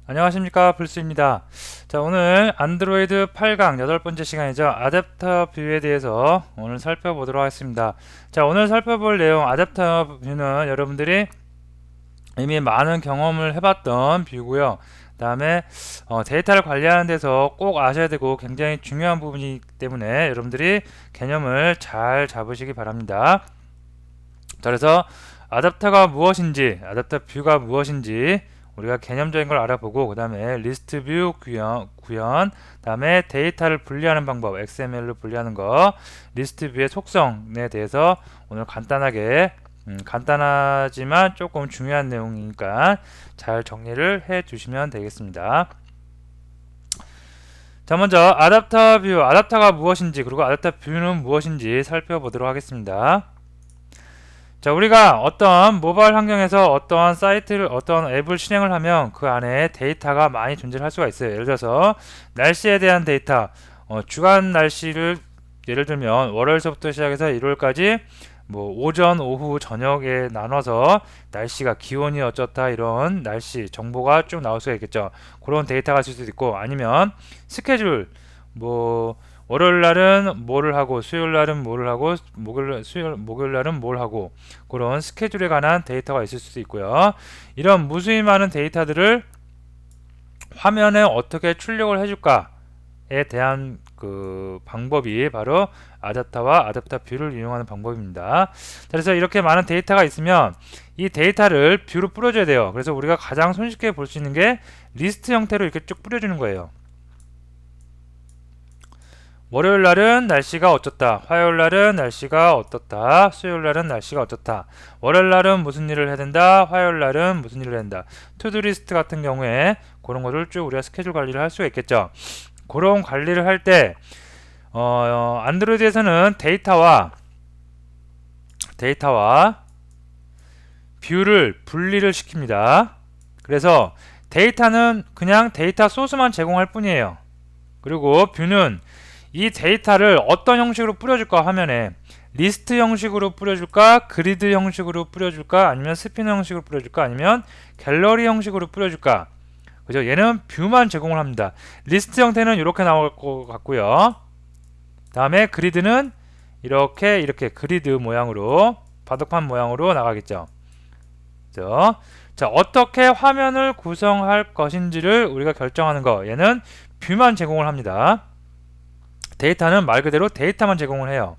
안녕하십니까, 불스입니다. 자, 오늘 안드로이드 8강 8번째 시간이죠. 아댑터 뷰에 대해서 오늘 살펴보도록 하겠습니다. 자, 오늘 살펴볼 내용 아댑터 뷰는 여러분들이 이미 많은 경험을 해봤던 뷰고요. 그 다음에 데이터를 관리하는 데서 꼭 아셔야 되고 굉장히 중요한 부분이기 때문에 여러분들이 개념을 잘 잡으시기 바랍니다. 자, 그래서 아댑터가 무엇인지, 아댑터 뷰가 무엇인지 우리가 개념적인 걸 알아보고, 그 다음에 리스트 뷰 구현, 다음에 데이터를 분리하는 방법, XML로 분리하는 거, 리스트 뷰의 속성에 대해서 오늘 간단하게, 간단하지만 조금 중요한 내용이니까 잘 정리를 해 주시면 되겠습니다. 자, 먼저 아댑터 뷰, 아댑터가 무엇인지, 그리고 아댑터 뷰는 무엇인지 살펴보도록 하겠습니다. 자, 우리가 어떤 모바일 환경에서 어떠한 사이트를, 어떤 앱을 실행을 하면 그 안에 데이터가 많이 존재할 수가 있어요. 예를 들어서 날씨에 대한 데이터, 주간 날씨를 예를 들면 월요일서부터 시작해서 일요일까지 뭐 오전, 오후, 저녁에 나눠서 날씨가 기온이 어쩌다 이런 날씨 정보가 쭉 나올 수가 있겠죠. 그런 데이터가 있을 수도 있고, 아니면 스케줄, 뭐 월요일 날은 뭐를 하고 수요일 날은 뭐를 하고 목요일 날은 뭘 하고, 그런 스케줄에 관한 데이터가 있을 수도 있고요. 이런 무수히 많은 데이터들을 화면에 어떻게 출력을 해줄까에 대한 그 방법이 바로 아댑터와 아댑터 뷰를 이용하는 방법입니다. 그래서 이렇게 많은 데이터가 있으면 이 데이터를 뷰로 뿌려줘야 돼요. 그래서 우리가 가장 손쉽게 볼 수 있는 게 리스트 형태로 이렇게 쭉 뿌려주는 거예요. 월요일 날은 날씨가 어쩌다, 화요일 날은 날씨가 어떻다, 수요일 날은 날씨가 어떻다, 월요일 날은 무슨 일을 해야 된다, 화요일 날은 무슨 일을 해야 된다. 투두 리스트 같은 경우에 그런 거를 쭉 우리가 스케줄 관리를 할 수가 있겠죠. 그런 관리를 할 때 안드로이드에서는 데이터와 뷰를 분리를 시킵니다. 그래서 데이터는 그냥 데이터 소스만 제공할 뿐이에요. 그리고 뷰는 이 데이터를 어떤 형식으로 뿌려줄까 화면에 리스트 형식으로 뿌려줄까, 그리드 형식으로 뿌려줄까, 아니면 스피너 형식으로 뿌려줄까, 아니면 갤러리 형식으로 뿌려줄까. 그죠? 얘는 뷰만 제공을 합니다. 리스트 형태는 이렇게 나올 것 같고요. 다음에 그리드는 이렇게 그리드 모양으로, 바둑판 모양으로 나가겠죠. 그죠? 자, 어떻게 화면을 구성할 것인지를 우리가 결정하는 거, 얘는 뷰만 제공을 합니다. 데이터는 말 그대로 데이터만 제공을 해요.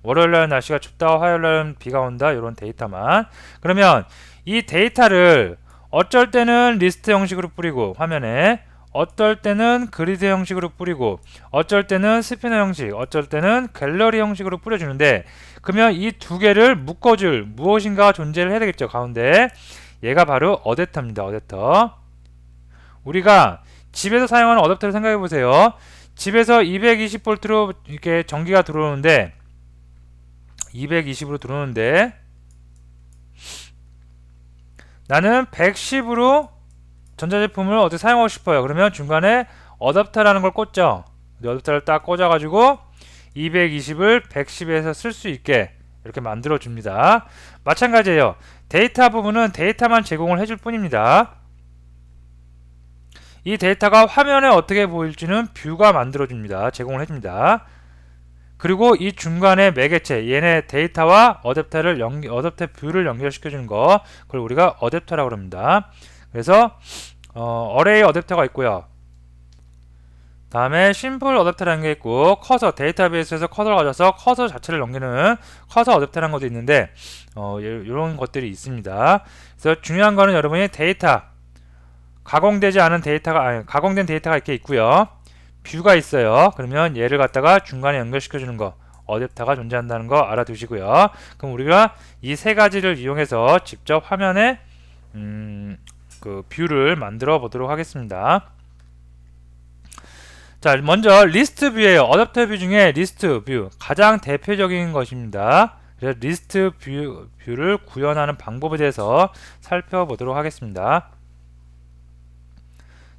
월요일날 날씨가 춥다, 화요일날은 비가 온다, 이런 데이터만. 그러면 이 데이터를 어쩔 때는 리스트 형식으로 뿌리고 화면에, 어떨 때는 그리드 형식으로 뿌리고, 어쩔 때는 스피너 형식, 어쩔 때는 갤러리 형식으로 뿌려주는데, 그러면 이 두 개를 묶어줄 무엇인가 존재를 해야 되겠죠. 가운데 얘가 바로 어댑터입니다. 어댑터. 우리가 집에서 사용하는 어댑터를 생각해 보세요. 집에서 220V로 이렇게 전기가 들어오는데, 220으로 들어오는데 나는 110으로 전자제품을 어떻게 사용하고 싶어요. 그러면 중간에 어댑터라는 걸 꽂죠. 어댑터를 딱 꽂아가지고 220을 110에서 쓸 수 있게 이렇게 만들어 줍니다. 마찬가지예요. 데이터 부분은 데이터만 제공을 해줄 뿐입니다. 이 데이터가 화면에 어떻게 보일지는 뷰가 만들어줍니다. 제공을 해줍니다. 그리고 이 중간에 매개체, 얘네 데이터와 어댑터 뷰를 연결시켜주는 거, 그걸 우리가 어댑터라고 합니다. 그래서 어레이 어댑터가 있고요. 다음에 심플 어댑터라는 게 있고, 커서, 데이터베이스에서 커서를 가져서 커서 자체를 넘기는 커서 어댑터라는 것도 있는데, 이런 것들이 있습니다. 그래서 중요한 거는 여러분이 데이터, 가공되지 않은 데이터가, 아니, 가공된 데이터가 이렇게 있고요. 뷰가 있어요. 그러면 얘를 갖다가 중간에 연결시켜주는 거, 어댑터가 존재한다는 거 알아두시고요. 그럼 우리가 이 세 가지를 이용해서 직접 화면에 그 뷰를 만들어 보도록 하겠습를 자, 먼저 리스트 뷰예요. 어댑터 뷰 중에 리스트 뷰 가장 대표적인 것입니다. 그래서 리스트 뷰를 구현하는 방법에 대해서 살펴보도록 하겠습니다.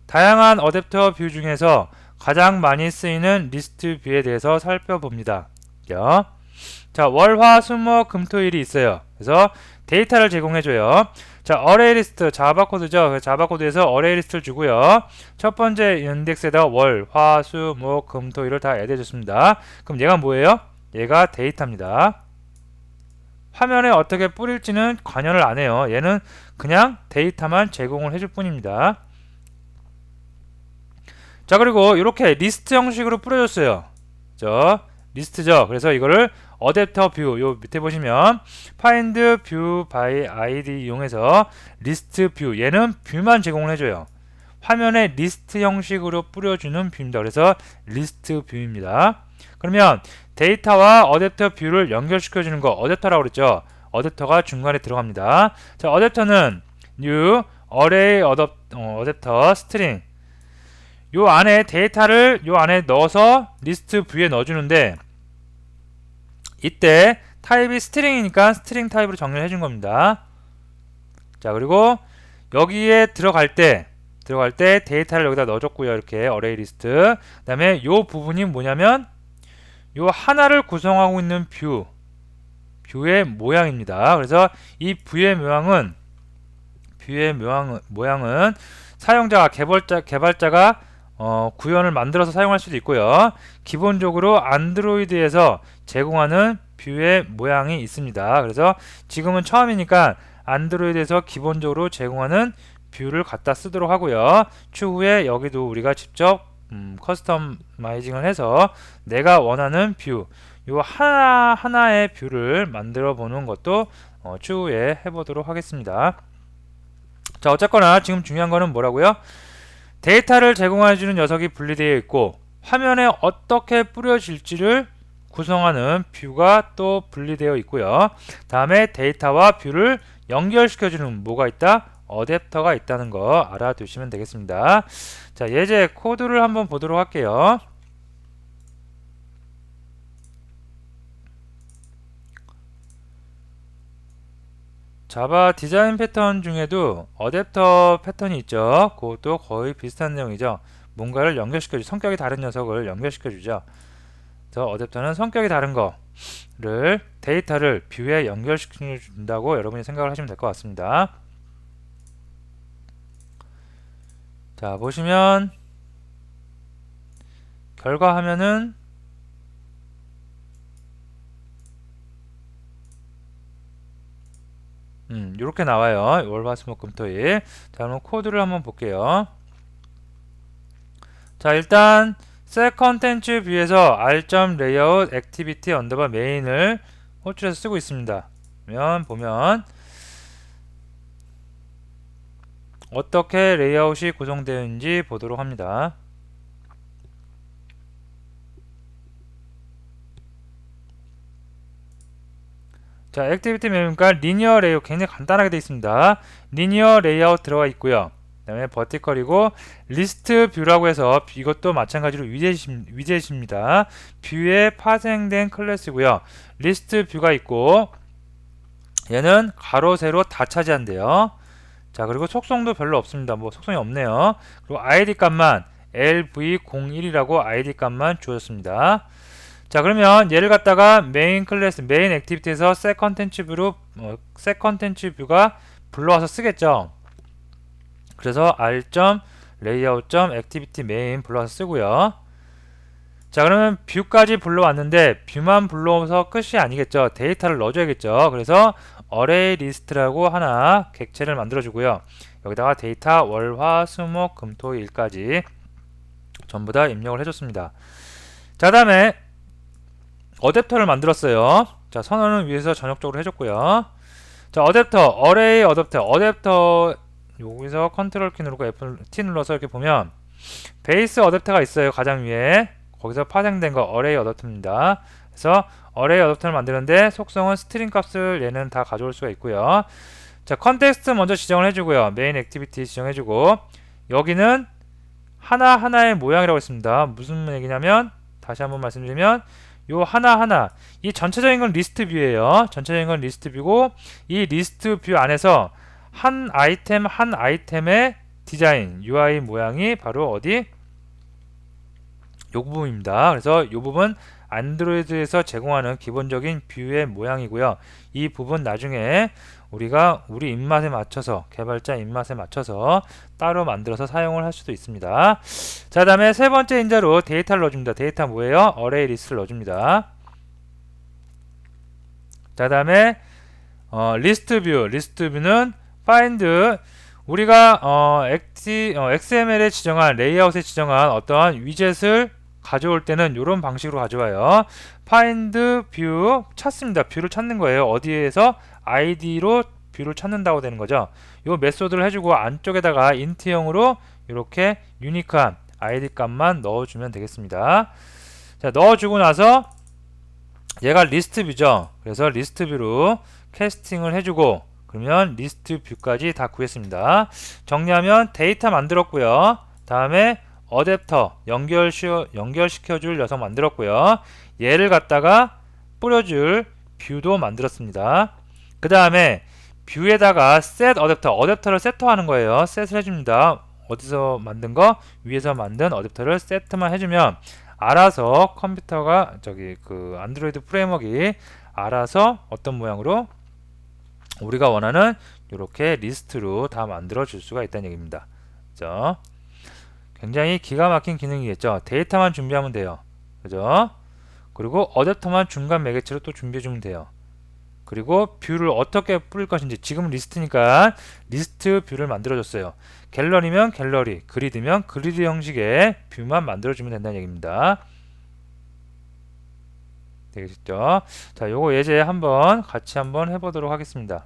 다양한 어댑터 뷰 중에서 가장 많이 쓰이는 리스트 뷰에 대해서 살펴봅니다. 자, 월, 화, 수, 목, 금, 토, 일이 있어요. 그래서 데이터를 제공해줘요. 자, 어레이 리스트 자바 코드죠. 자바 코드에서 어레이 리스트를 주고요. 첫 번째 인덱스에다 월, 화, 수, 목, 금, 토 일을 다 애드해 줬습니다. 그럼 얘가 뭐예요? 얘가 데이터입니다. 화면에 어떻게 뿌릴지는 관여를 안 해요. 얘는 그냥 데이터만 제공을 해줄 뿐입니다. 자, 그리고 이렇게 리스트 형식으로 뿌려줬어요. 리스트죠. 그래서 이거를 어댑터 뷰, 요 밑에 보시면 find view by id 이용해서 리스트 뷰, 얘는 뷰만 제공을 해줘요. 화면에 리스트 형식으로 뿌려주는 뷰입니다. 그래서 리스트 뷰입니다. 그러면 데이터와 어댑터 뷰를 연결시켜주는 거 어댑터라고 그랬죠. 어댑터가 중간에 들어갑니다. 자, 어댑터는 new array 어댑터 string, 요 안에 데이터를 요 안에 넣어서 리스트 뷰에 넣어주는데, 이때 타입이 스트링이니까 스트링 타입으로 정리를 해준 겁니다. 자, 그리고 여기에 들어갈 때 데이터를 여기다 넣어줬고요. 이렇게 어레이 리스트. 그 다음에 요 부분이 뭐냐면 요 하나를 구성하고 있는 뷰의 모양입니다. 그래서 이 뷰의 모양은 사용자가 개발자가 구현을 만들어서 사용할 수도 있고요. 기본적으로 안드로이드에서 제공하는 뷰의 모양이 있습니다. 그래서 지금은 처음이니까 안드로이드에서 기본적으로 제공하는 뷰를 갖다 쓰도록 하고요. 추후에 여기도 우리가 직접 커스터마이징을 해서 내가 원하는 뷰, 요 하나의 뷰를 만들어 보는 것도 추후에 해보도록 하겠습니다. 자, 어쨌거나 지금 중요한 거는 뭐라고요? 데이터를 제공해주는 녀석이 분리되어 있고 화면에 어떻게 뿌려질지를 구성하는 뷰가 또 분리되어 있고요. 다음에 데이터와 뷰를 연결시켜주는 뭐가 있다? 어댑터가 있다는 거 알아두시면 되겠습니다. 자, 예제 코드를 한번 보도록 할게요. 자바 디자인 패턴 중에도 어댑터 패턴이 있죠. 그것도 거의 비슷한 내용이죠. 뭔가를 연결시켜주죠. 성격이 다른 녀석을 연결시켜주죠. 그래서 어댑터는 성격이 다른 거를 데이터를 뷰에 연결시켜준다고 여러분이 생각을 하시면 될 것 같습니다. 자, 보시면 결과 화면은 이렇게 나와요. 월화수목금토일. 자, 그럼 코드를 한번 볼게요. 자, 일단 set 컨텐츠 뷰에서 r.layout activity underbar main을 호출해서 쓰고 있습니다. 그러면 보면 어떻게 레이아웃이 구성되어 있는지 보도록 합니다. 자, 액티비티 메뉴니까 리니어 레이아웃 굉장히 간단하게 되어 있습니다. 리니어 레이아웃 들어가 있고요. 그 다음에 버티컬이고 리스트 뷰라고 해서 이것도 마찬가지로 위젯입니다. 뷰에 파생된 클래스고요. 리스트 뷰가 있고 얘는 가로 세로 다 차지한대요. 자, 그리고 속성도 별로 없습니다. 뭐 속성이 없네요. 그리고 ID 값만 LV01이라고 ID 값만 주어졌습니다. 자, 그러면 얘를 갖다가 메인 클래스, 메인 액티비티에서 set 컨텐츠 뷰로 set 컨텐츠 뷰가 불러와서 쓰겠죠. 그래서 r.layout.activity main 불러와서 쓰고요. 자, 그러면 뷰까지 불러왔는데 뷰만 불러와서 끝이 아니겠죠. 데이터를 넣어줘야겠죠. 그래서 array list라고 하나 객체를 만들어주고요. 여기다가 데이터 월, 화, 수, 목, 금, 토, 일까지 전부 다 입력을 해줬습니다. 자, 다음에 어댑터를 만들었어요. 자, 선언은 위에서 전역적으로 해줬고요. 자, 어댑터, array 어댑터 여기서 컨트롤 키 누르고 F 눌러서 이렇게 보면 베이스 어댑터가 있어요. 가장 위에 거기서 파생된 거 array 어댑터입니다. 그래서 array 어댑터를 만드는데 속성은 스트링 값을 얘는 다 가져올 수가 있고요. 자, 컨텍스트 먼저 지정을 해주고요. 메인 액티비티 지정해주고 여기는 하나하나의 모양이라고 했습니다. 무슨 얘기냐면 다시 한번 말씀드리면 요 하나하나 이 전체적인 건 리스트 뷰예요. 전체적인 건 리스트 뷰고 이 리스트 뷰 안에서 한 아이템의 디자인 UI 모양이 바로 어디? 요 부분입니다. 그래서 요 부분 안드로이드에서 제공하는 기본적인 뷰의 모양이고요. 이 부분 나중에 우리가 우리 입맛에 맞춰서, 개발자 입맛에 맞춰서 따로 만들어서 사용을 할 수도 있습니다. 자, 다음에 세 번째 인자로 데이터를 넣어줍니다. 데이터 뭐예요? 어레이 리스트를 넣어줍니다. 자, 다음에 리스트 뷰는 find, 우리가 XML에 지정한, 레이아웃에 지정한 어떤 위젯을 가져올 때는 이런 방식으로 가져와요. find view, 찾습니다. 뷰를 찾는 거예요. 어디에서? id로 뷰를 찾는다고 되는 거죠. 이 메소드를 해주고 안쪽에다가 int형으로 이렇게 유니크한 id 값만 넣어주면 되겠습니다. 자, 넣어주고 나서 얘가 리스트 뷰죠. 그래서 리스트 뷰로 캐스팅을 해주고, 그러면 리스트 뷰까지 다 구했습니다. 정리하면 데이터 만들었고요. 다음에 어댑터 연결시켜줄 녀석 만들었고요. 얘를 갖다가 뿌려줄 뷰도 만들었습니다. 그 다음에 뷰에다가 set 어댑터를 세트하는 거예요. 셋을 해줍니다. 어디서 만든 거? 위에서 만든 어댑터를 세트만 해주면 알아서 컴퓨터가 그 안드로이드 프레임워크가 알아서 어떤 모양으로 우리가 원하는 이렇게 리스트로 다 만들어 줄 수가 있다는 얘기입니다. 그죠? 굉장히 기가 막힌 기능이겠죠. 데이터만 준비하면 돼요. 그죠? 그리고 어댑터만 중간 매개체로 또 준비해 주면 돼요. 그리고 뷰를 어떻게 뿌릴 것인지, 지금 리스트니까 리스트 뷰를 만들어 줬어요. 갤러리면 갤러리, 그리드면 그리드 형식의 뷰만 만들어 주면 된다는 얘기입니다. 되겠죠? 자, 요거 예제 같이 한번 해보도록 하겠습니다.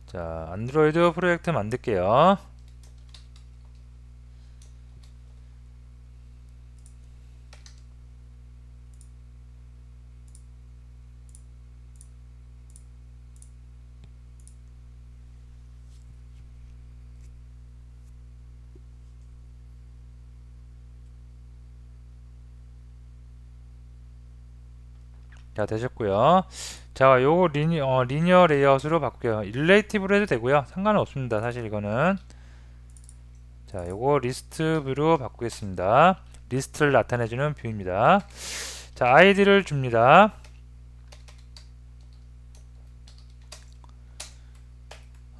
자, 안드로이드 프로젝트 만들게요. 자, 되셨고요. 자, 요거 리니어 레이아웃으로 바꿀게요. 릴레이티브로 해도 되고요. 상관은 없습니다. 사실 이거는. 자, 요거 리스트 뷰로 바꾸겠습니다. 리스트를 나타내주는 뷰입니다. 자, 아이디를 줍니다.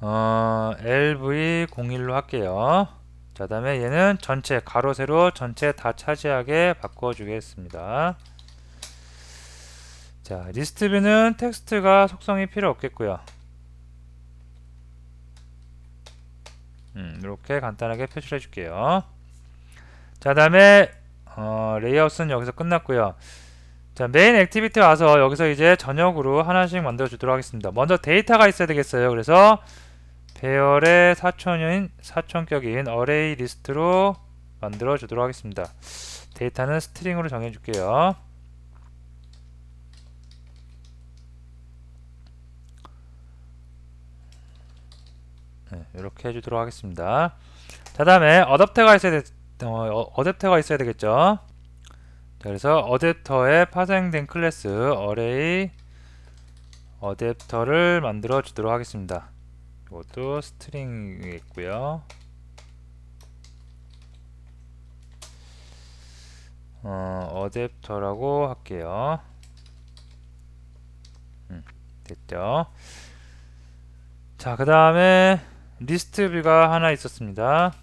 LV01로 할게요. 자, 다음에 얘는 전체 가로 세로 전체 다 차지하게 바꿔주겠습니다. 자, 리스트 뷰는 텍스트가 속성이 필요 없겠고요. 이렇게 간단하게 표시를 해줄게요. 자, 다음에 레이아웃은 여기서 끝났고요. 자, 메인 액티비티 와서 여기서 이제 저녁으로 하나씩 만들어 주도록 하겠습니다. 먼저 데이터가 있어야 되겠어요. 그래서 배열의 사촌격인 어레이 리스트로 만들어 주도록 하겠습니다. 데이터는 스트링으로 정해 줄게요. 네, 이렇게 해주도록 하겠습니다. 자, 다음에 어댑터가 있어야 되겠죠. 자, 그래서 어댑터에 파생된 클래스 어레이 어댑터를 만들어 주도록 하겠습니다. 이것도 스트링이겠고요. 어댑터라고 할게요. 됐죠. 자, 그 다음에 리스트 뷰가 하나 있었습니다.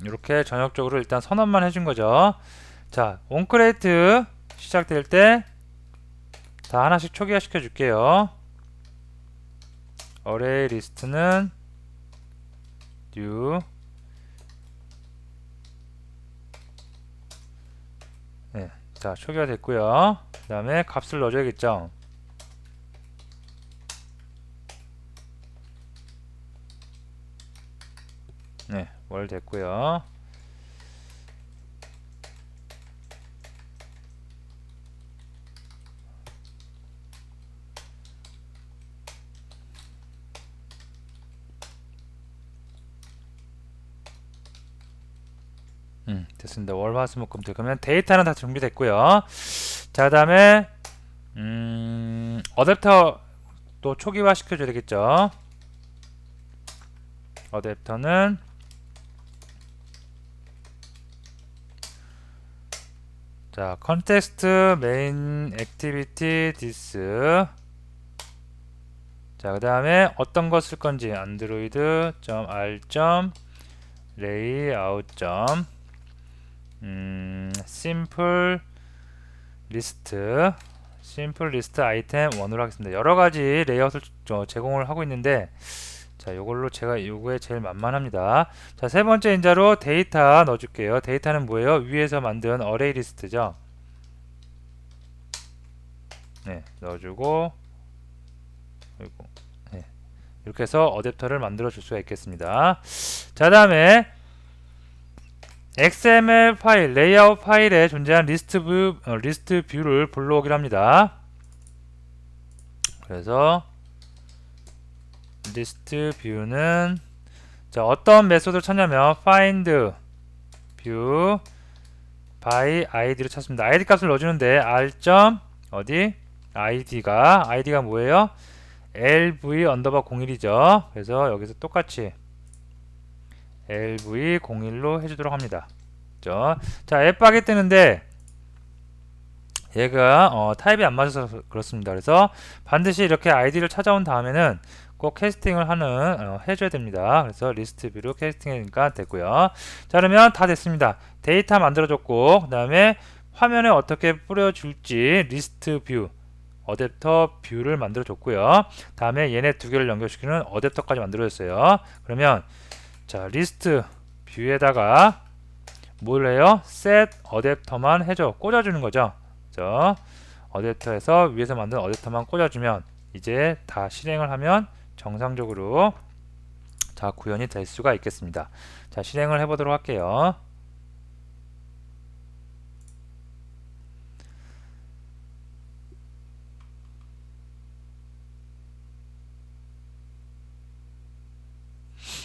이렇게 전역적으로 일단 선언만 해준 거죠. 자, 온크레이트 시작될 때 다 하나씩 초기화 시켜 줄게요. 어레이 리스트는 new. 네, 자, 초기화 됐고요. 그 다음에 값을 넣어줘야겠죠. 네, 월 됐고요. 됐습니다. 월, 화, 수, 목, 금, 토. 그러면 데이터는 다 준비됐고요. 자, 다음에 어댑터 또 초기화 시켜줘야 되겠죠. 어댑터는 자 컨텍스트 메인 액티비티 디스. 자 그 다음에 어떤 거 쓸 건지 android.r. layout. simple list 아이템 1으로 하겠습니다. 여러가지 레이아웃을 제공을 하고 있는데 자 요걸로 제가 요거에 제일 만만합니다. 자 세번째 인자로 데이터 넣어줄게요. 데이터는 뭐예요? 위에서 만든 어레이 리스트죠. 네 넣어주고 그리고 네, 이렇게 해서 어댑터를 만들어 줄 수가 있겠습니다. 자 다음에 XML 파일, 레이아웃 파일에 존재한 리스트 뷰를 불러오기로 합니다. 그래서 리스트 뷰는 자 어떤 메소드를 찾냐면 find view by id로 찾습니다. id 값을 넣어주는데 r. 어디? id가 뭐예요? lv 언더바 01이죠. 그래서 여기서 똑같이 lv01로 해주도록 합니다. 자 앱박이 뜨는데 얘가 타입이 안 맞아서 그렇습니다. 그래서 반드시 이렇게 id를 찾아온 다음에는 꼭 캐스팅을 해줘야 됩니다. 그래서 리스트 뷰로 캐스팅하니까 됐고요. 자 그러면 다 됐습니다. 데이터 만들어줬고 그 다음에 화면에 어떻게 뿌려줄지 리스트 뷰 어댑터 뷰를 만들어줬고요. 다음에 얘네 두 개를 연결시키는 어댑터까지 만들어졌어요. 그러면 자 리스트 뷰에다가 뭘 해요? set 어댑터만 해줘 꽂아주는 거죠. 그죠? 어댑터에서 위에서 만든 어댑터만 꽂아주면 이제 다 실행을 하면 정상적으로 자 구현이 될 수가 있겠습니다. 자 실행을 해보도록 할게요.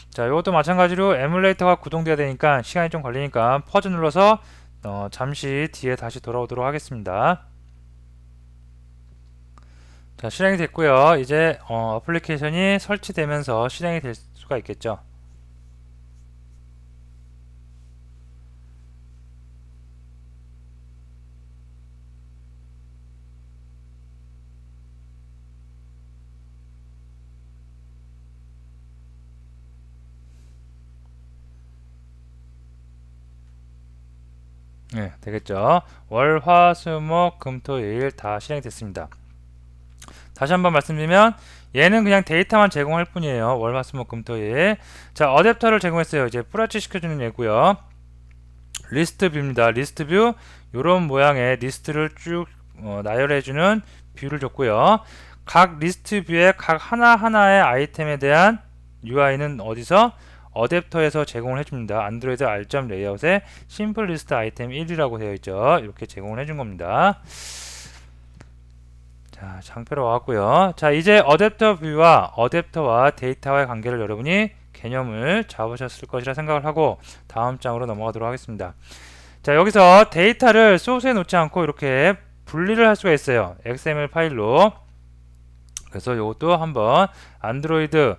자 이것도 마찬가지로 에뮬레이터가 구동돼야 되니까 시간이 좀 걸리니까 퍼즈 눌러서 잠시 뒤에 다시 돌아오도록 하겠습니다. 자 실행이 됐고요. 이제 어플리케이션이 설치되면서 실행이 될 수가 있겠죠. 네, 되겠죠. 월, 화, 수, 목, 금, 토, 일 다 실행이 됐습니다. 다시 한번 말씀드리면 얘는 그냥 데이터만 제공할 뿐이에요. 월, 화, 수, 목, 금, 토, 일. 자, 어댑터를 제공했어요. 이제 뿌라치 시켜주는 얘고요. 리스트 뷰입니다. 리스트 뷰 요런 모양의 리스트를 쭉 나열해주는 뷰를 줬고요. 각 리스트 뷰의 각 하나하나의 아이템에 대한 UI는 어디서? 어댑터에서 제공을 해줍니다. 안드로이드 R. 레이아웃에 심플 리스트 아이템 1이라고 되어 있죠. 이렇게 제공을 해준 겁니다. 자, 장표로 와왔고요. 자, 이제 어댑터 뷰와 어댑터와 데이터와의 관계를 여러분이 개념을 잡으셨을 것이라 생각을 하고 다음 장으로 넘어가도록 하겠습니다. 자, 여기서 데이터를 소스에 놓지 않고 이렇게 분리를 할 수가 있어요. XML 파일로. 그래서 이것도 한번 안드로이드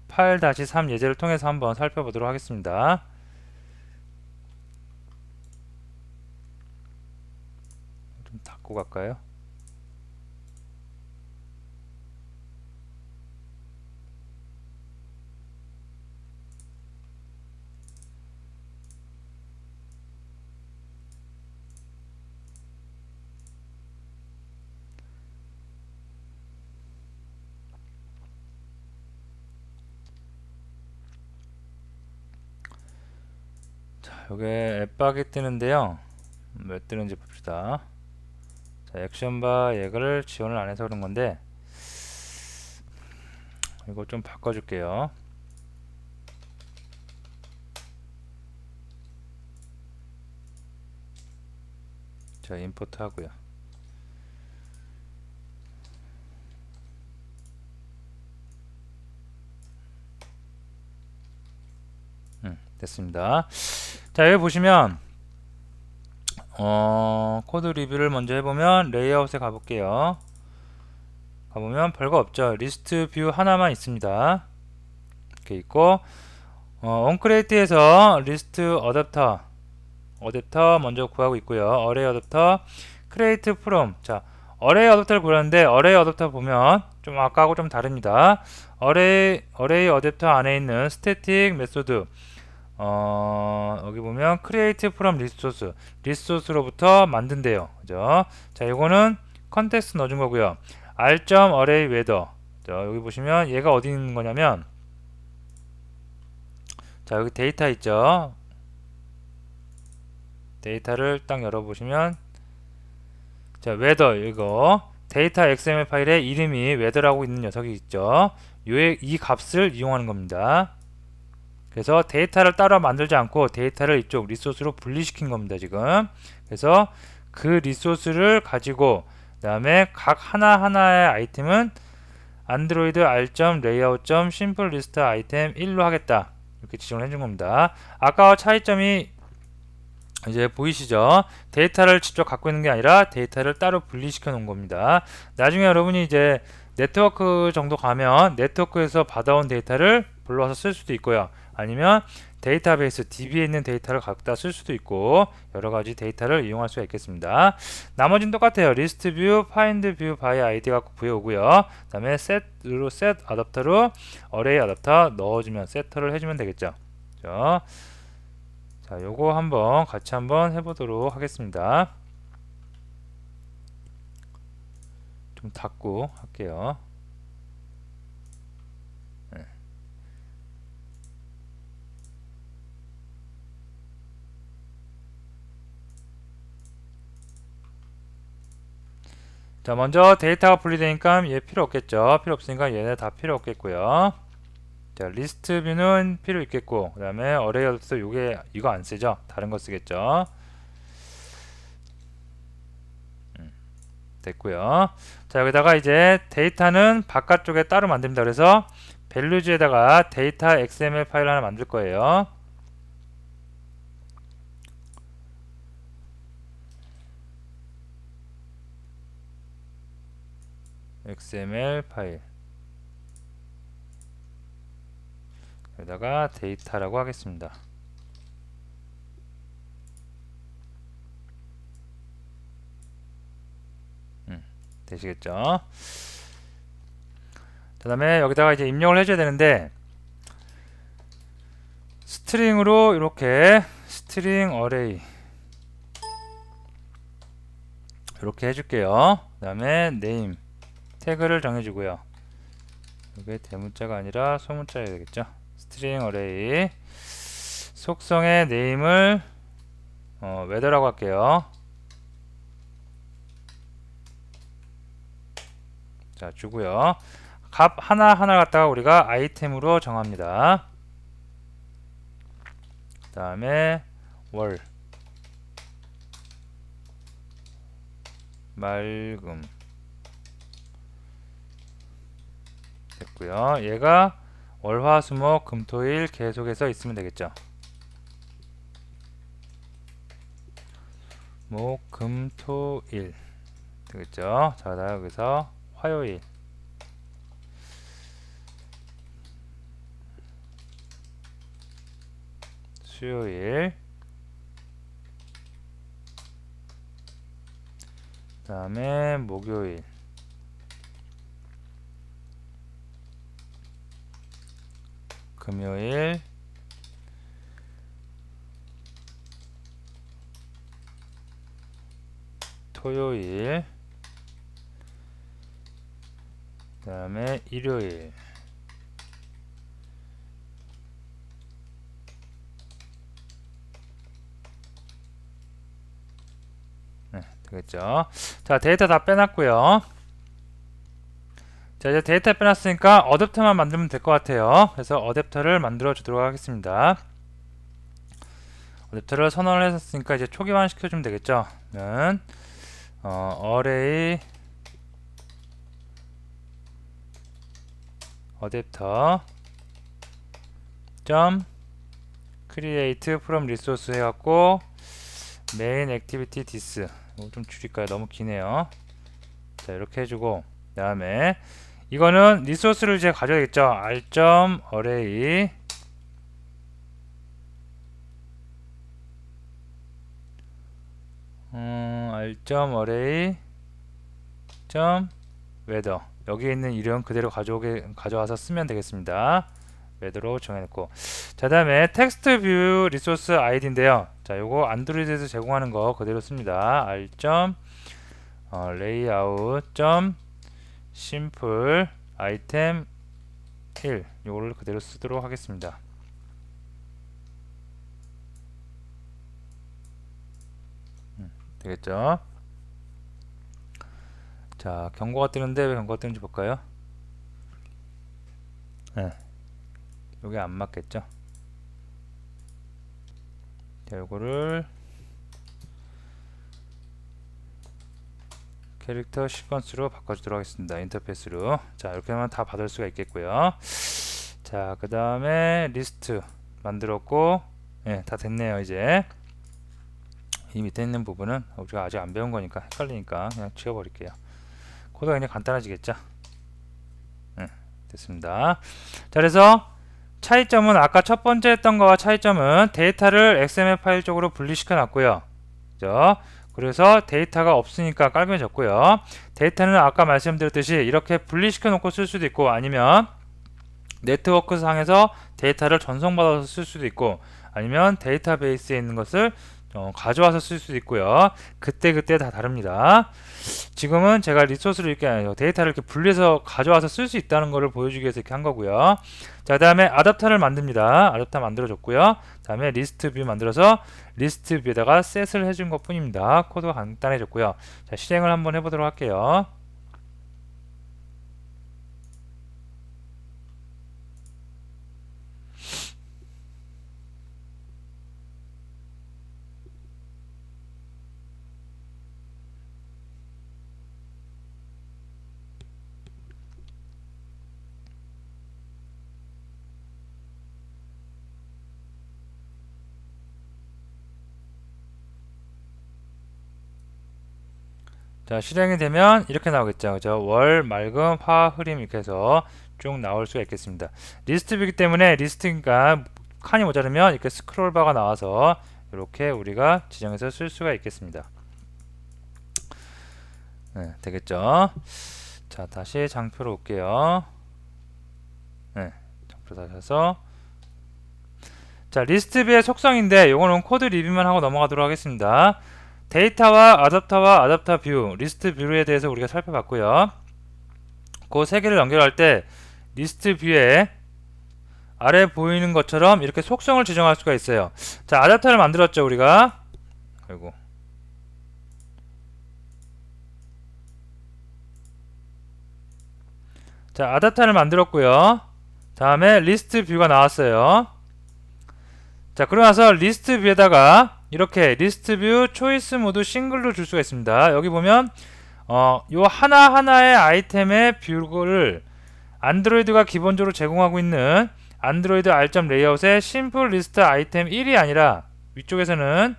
8-3 예제를 통해서 한번 살펴보도록 하겠습니다. 좀 닫고 갈까요? 요게 앱박이 뜨는데요. 왜 뜨는지 봅시다. 자, 액션바 얘를 지원을 안 해서 그런 건데 이거 좀 바꿔줄게요. 자, 임포트 하고요. 됐습니다. 자, 여기 보시면 코드 리뷰를 먼저 해보면 레이아웃에 가볼게요. 가보면 별거 없죠. 리스트 뷰 하나만 있습니다. 이렇게 있고 onCreate에서 리스트 어댑터 먼저 구하고 있고요. 어레이 어댑터 create from. 자, 어레이 어댑터를 구하는데 어레이 어댑터 보면 좀 아까하고 좀 다릅니다. 어레이 어댑터 안에 있는 스태틱 메소드 여기 보면 create from 리소스로부터 만든대요. 그죠? 자, 이거는 컨텍스트 넣어준 거고요. r.array weather. 자, 여기 보시면 얘가 어디 있는 거냐면, 자, 여기 데이터 있죠? 데이터를 딱 열어보시면, 자, weather 이거 데이터 XML 파일에 이름이 weather라고 있는 녀석이 있죠? 이 값을 이용하는 겁니다. 그래서 데이터를 따로 만들지 않고 데이터를 이쪽 리소스로 분리시킨 겁니다, 지금. 그래서 그 리소스를 가지고 그 다음에 각 하나하나의 아이템은 안드로이드 r.layout.simpleList 아이템 1로 하겠다, 이렇게 지정을 해준 겁니다. 아까와 차이점이 이제 보이시죠? 데이터를 직접 갖고 있는 게 아니라 데이터를 따로 분리시켜 놓은 겁니다. 나중에 여러분이 이제 네트워크 정도 가면 네트워크에서 받아온 데이터를 불러와서 쓸 수도 있고요. 아니면 데이터베이스 DB에 있는 데이터를 갖다 쓸 수도 있고 여러가지 데이터를 이용할 수가 있겠습니다. 나머지는 똑같아요. 리스트 뷰, 파인드 뷰 바이 아이디 갖고 구해오고요. 그 다음에 셋 어댑터로 어레이 어댑터 넣어주면 세터를 해주면 되겠죠. 자, 요거 한번 같이 한번 해보도록 하겠습니다. 좀 닫고 할게요. 자, 먼저 데이터가 분리되니까 얘 필요 없겠죠. 필요 없으니까 얘네 다 필요 없겠고요. 자, 리스트 뷰는 필요 있겠고, 그 다음에 어레이 어댑터 요게 이거 안 쓰죠. 다른 거 쓰겠죠. 됐고요. 자, 여기다가 이제 데이터는 바깥쪽에 따로 만듭니다. 그래서 values에다가 데이터 XML 파일 하나 만들 거예요. XML 파일 여기다가 데이터라고 하겠습니다. 되시겠죠? 그 다음에 여기다가 이제 입력을 해줘야 되는데 스트링으로 이렇게 스트링 어레이 이렇게 해줄게요. 그 다음에 네임 태그를 정해주고요. 이게 대문자가 아니라 소문자여야 되겠죠. 스트링 어레이 속성의 네임을 weather라고 할게요. 자, 주고요. 값 하나하나 갖다가 우리가 아이템으로 정합니다. 그 다음에 월 맑음 됐고요. 얘가 월화수목 금토일 계속해서 있으면 되겠죠. 목 금토일 되겠죠. 자, 나 여기서 화요일 수요일 그 다음에 목요일 금요일 토요일 그 다음에 일요일 되겠죠. 자, 데이터 다 빼놨고요. 자, 이제 데이터 빼놨으니까 어댑터만 만들면 될 것 같아요. 그래서 어댑터를 만들어 주도록 하겠습니다. 어댑터를 선언을 했으니까 이제 초기화 시켜주면 되겠죠. array 어댑터 점 create from resource 해갖고 main activity this 이거 좀 줄일까요? 너무 기네요. 자, 이렇게 해주고 그 다음에 이거는 리소스를 이제 가져야겠죠. r.array r.array weather 여기에 있는 이름 그대로 가져와서 쓰면 되겠습니다. weather로 정해놓고, 자 다음에 텍스트 뷰 리소스 아이디인데요. 자 요거 안드로이드에서 제공하는 거 그대로 씁니다. r. layout. simple item 1 요거를 그대로 쓰도록 하겠습니다. 되겠죠? 자 경고가 뜨는데 왜 경고가 뜨는지 볼까요? 네, 요게 안 맞겠죠? 자 요거를 캐릭터 시퀀스로 바꿔주도록 하겠습니다. 인터페이스로. 자 이렇게 하면 다 받을 수가 있겠고요. 자 그 다음에 리스트 만들었고, 예, 다 됐네요. 이제 이 밑에 있는 부분은 우리가 아직 안 배운 거니까 헷갈리니까 그냥 지워버릴게요. 코드가 그냥 간단해지겠죠. 예, 됐습니다. 자 그래서 차이점은 아까 첫 번째 했던 거와 차이점은 데이터를 XML 파일 쪽으로 분리시켜 놨고요. 그죠? 그래서 데이터가 없으니까 깔끔해졌고요. 데이터는 아까 말씀드렸듯이 이렇게 분리시켜 놓고 쓸 수도 있고, 아니면 네트워크 상에서 데이터를 전송받아서 쓸 수도 있고, 아니면 데이터베이스에 있는 것을 가져와서 쓸 수도 있고요. 그때 다 다릅니다. 지금은 제가 리소스를 이렇게 데이터를 이렇게 분리해서 가져와서 쓸 수 있다는 것을 보여주기 위해서 이렇게 한 거고요. 자, 그다음에 아답터를 만듭니다. 아답터 만들어줬고요. 그다음에 리스트 뷰 만들어서 리스트 뷰에다가 셋을 해준 것뿐입니다. 코드가 간단해졌고요. 자, 실행을 한번 해보도록 할게요. 자, 실행이 되면 이렇게 나오겠죠. 그죠? 월, 맑음, 화, 흐림 이렇게 해서 쭉 나올 수가 있겠습니다. 리스트 뷰이기 때문에 리스트니까 칸이 모자르면 이렇게 스크롤 바가 나와서 이렇게 우리가 지정해서 쓸 수가 있겠습니다. 네, 되겠죠? 자, 다시 장표로 올게요. 네, 장표 다시 해서, 자, 리스트 뷰의 속성인데 요거는 코드 리뷰만 하고 넘어가도록 하겠습니다. 데이터와 아답터 뷰, 리스트 뷰에 대해서 우리가 살펴봤고요. 그 세 개를 연결할 때 리스트 뷰에 아래 보이는 것처럼 이렇게 속성을 지정할 수가 있어요. 자, 아답터를 만들었죠, 우리가. 아이고. 자, 아답터를 만들었고요. 다음에 리스트 뷰가 나왔어요. 자, 그러고 나서 리스트 뷰에다가 이렇게 리스트 뷰 초이스 모드 싱글로 줄 수가 있습니다. 여기 보면 요 하나하나의 아이템의 뷰를 안드로이드가 기본적으로 제공하고 있는 안드로이드 R.layout의 심플 리스트 아이템 1이 아니라, 위쪽에서는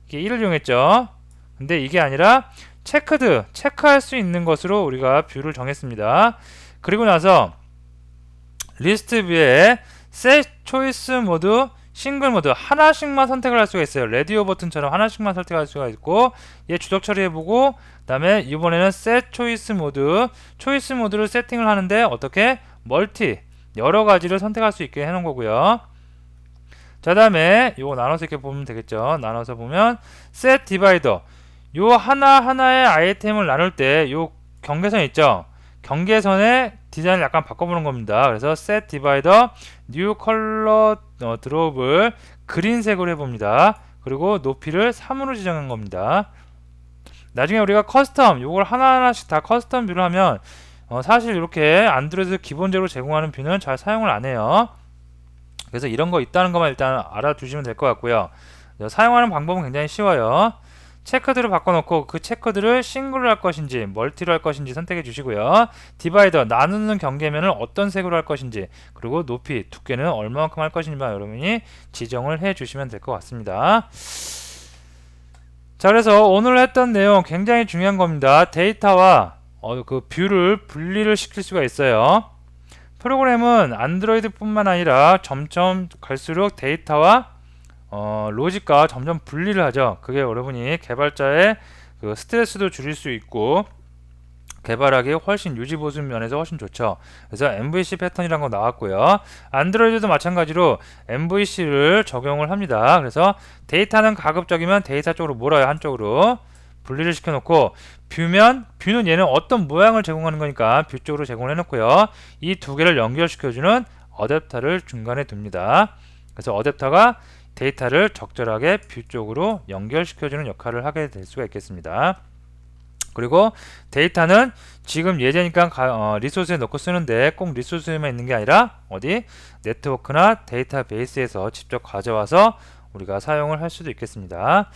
이게 1을 이용했죠. 근데 이게 아니라 체크할 수 있는 것으로 우리가 뷰를 정했습니다. 그리고 나서 리스트 뷰에 set choice 모드 싱글 모드 하나씩만 선택을 할 수가 있어요. 레디오 버튼처럼 하나씩만 선택할 수가 있고, 얘 주석 처리해보고, 그 다음에 이번에는 set choice 모드를 세팅을 하는데 어떻게? 멀티 여러 가지를 선택할 수 있게 해놓은 거고요. 자, 다음에 이거 나눠서 이렇게 보면 되겠죠. 나눠서 보면 set divider, 요 하나하나의 아이템을 나눌 때 요 경계선 있죠. 경계선의 디자인을 약간 바꿔보는 겁니다. 그래서 set divider new color drop을 그린색으로 해봅니다. 그리고 높이를 3으로 지정한 겁니다. 나중에 우리가 커스텀 요걸 하나하나씩 다 커스텀 뷰를 하면 사실 이렇게 안드로이드 기본적으로 제공하는 뷰는 잘 사용을 안 해요. 그래서 이런 거 있다는 것만 일단 알아두시면 될 것 같고요. 사용하는 방법은 굉장히 쉬워요. 체크들을 바꿔놓고 그 체크들을 싱글로 할 것인지 멀티로 할 것인지 선택해 주시고요. 디바이더 나누는 경계면을 어떤 색으로 할 것인지, 그리고 높이 두께는 얼마만큼 할 것인지만 여러분이 지정을 해 주시면 될 것 같습니다. 자, 그래서 오늘 했던 내용 굉장히 중요한 겁니다. 데이터와 그 뷰를 분리를 시킬 수가 있어요. 프로그램은 안드로이드뿐만 아니라 점점 갈수록 데이터와 로직과 점점 분리를 하죠. 그게 여러분이 개발자의 그 스트레스도 줄일 수 있고 개발하기 훨씬 유지 보수 면에서 훨씬 좋죠. 그래서 MVC 패턴이라는 거 나왔고요. 안드로이드도 마찬가지로 MVC를 적용을 합니다. 그래서 데이터는 가급적이면 데이터 쪽으로 몰아요. 한쪽으로 분리를 시켜놓고 뷰는 얘는 어떤 모양을 제공하는 거니까 뷰 쪽으로 제공을 해놓고요. 이 두 개를 연결시켜주는 어댑터를 중간에 둡니다. 그래서 어댑터가 데이터를 적절하게 뷰 쪽으로 연결시켜주는 역할을 하게 될 수가 있겠습니다. 그리고 데이터는 지금 예제니까 리소스에 넣고 쓰는데 꼭 리소스에만 있는 게 아니라 어디 네트워크나 데이터베이스에서 직접 가져와서 우리가 사용을 할 수도 있겠습니다.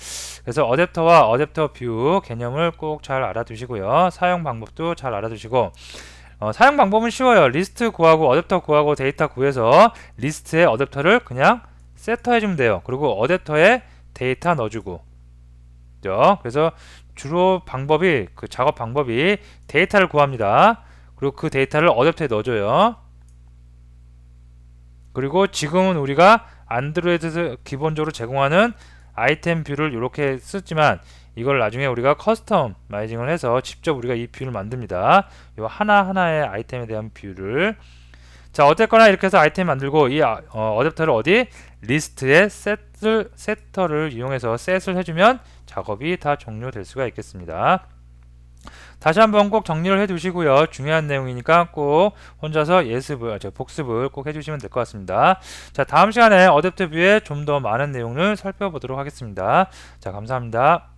그래서 어댑터와 어댑터 뷰 개념을 꼭 잘 알아두시고요. 사용 방법도 잘 알아두시고 사용 방법은 쉬워요. 리스트 구하고 어댑터 구하고 데이터 구해서 리스트에 어댑터를 그냥 세터 해주면 돼요. 그리고 어댑터에 데이터 넣어주고 그래서 주로 그 작업 방법이 데이터를 구합니다. 그리고 그 데이터를 어댑터에 넣어줘요. 그리고 지금은 우리가 안드로이드에서 기본적으로 제공하는 아이템 뷰를 이렇게 쓰지만 이걸 나중에 우리가 커스터마이징을 해서 직접 우리가 이 뷰를 만듭니다. 이 하나하나의 아이템에 대한 뷰를 자 어쨌거나 이렇게 해서 아이템 만들고 이 어댑터를 어디 리스트에 세터를 이용해서 셋을 해주면 작업이 다 종료될 수가 있겠습니다. 다시 한번 꼭 정리를 해 두시고요. 중요한 내용이니까 꼭 혼자서 복습을 꼭 해주시면 될 것 같습니다. 자 다음 시간에 어댑터 뷰에 좀 더 많은 내용을 살펴보도록 하겠습니다. 자 감사합니다.